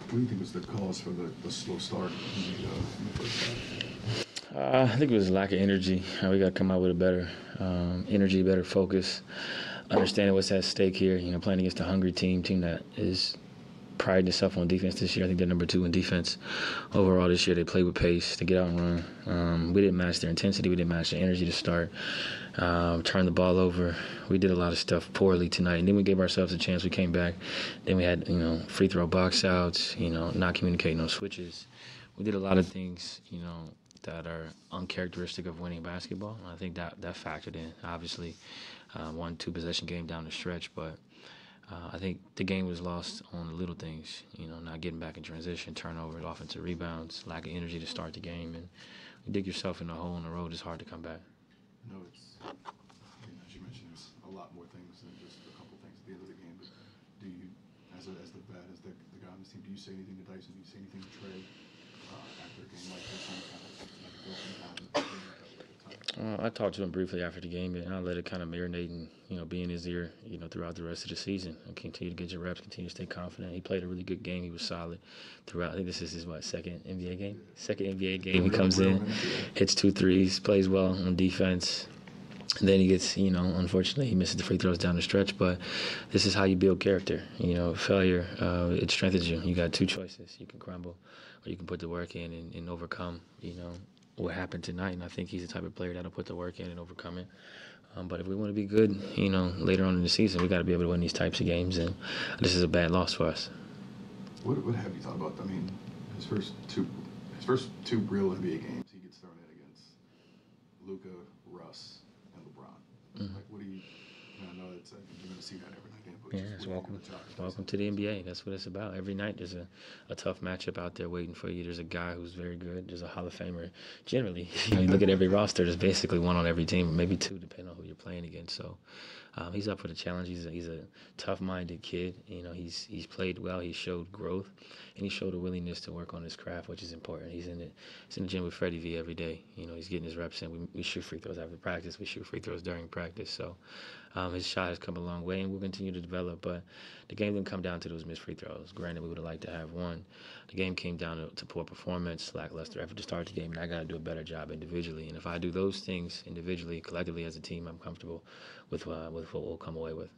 What do you think was the cause for the slow start in the first half? I think it was lack of energy. We got to come out with a better energy, better focus, understanding what's at stake here. Playing against a hungry team that is priding itself on defense this year. I think they're number 2 in defense overall this year. They play with pace. They get out and run. We didn't match their intensity. We didn't match their energy to start. Turn the ball over. We did a lot of stuff poorly tonight, and then we gave ourselves a chance. We came back. Then we had free throw box outs. Not communicating on switches. We did a lot of things. That are uncharacteristic of winning basketball. And I think that factored in. Obviously, 1-2 possession game down the stretch, but I think the game was lost on the little things. Not getting back in transition, turnovers, offensive rebounds, lack of energy to start the game, and you dig yourself in a hole in the road. It's hard to come back. No, as you mentioned, there's a lot more things than just a couple things at the end of the game. But do you, as the vet, as the guy on this team, do you say anything to Dyson? Do you say anything to Trey after a game like this? I talked to him briefly after the game, and I let it kind of marinate and be in his ear, throughout the rest of the season. And continue to get your reps, continue to stay confident. He played a really good game. He was solid throughout. I think this is his second NBA game. Second NBA game. He comes in, hits 2 threes, plays well on defense. And then he gets, unfortunately, he misses the free throws down the stretch. But this is how you build character. Failure, it strengthens you. You got 2 choices. You can crumble, or you can put the work in and overcome, what happened tonight. And I think he's the type of player that'll put the work in and overcome it. But if we want to be good, later on in the season, we got to be able to win these types of games. And this is a bad loss for us. What have you thought about? I mean, his first two real NBA games, he gets thrown in against Luka, Russ, and LeBron. Mm-hmm. Like, what do you? I know it's you're going to see that every night. Yeah, it's welcome to the NBA. That's what it's about. Every night there's a tough matchup out there waiting for you. There's a guy who's very good. There's a Hall of Famer. Generally, you look at every roster, there's basically one on every team, or maybe 2, depending on who you're playing against. So he's up for the challenge. He's a tough-minded kid. He's played well. He showed growth, and he showed a willingness to work on his craft, which is important. He's in the gym with Freddie V every day. He's getting his reps in. We shoot free throws after practice. We shoot free throws during practice. So his shot has come a long way, and we'll continue to develop. But the game didn't come down to those missed free throws. Granted, we would have liked to have won. The game came down to poor performance, lackluster effort to start the game, and I got to do a better job individually. And if I do those things individually, collectively as a team, I'm comfortable with what we'll come away with.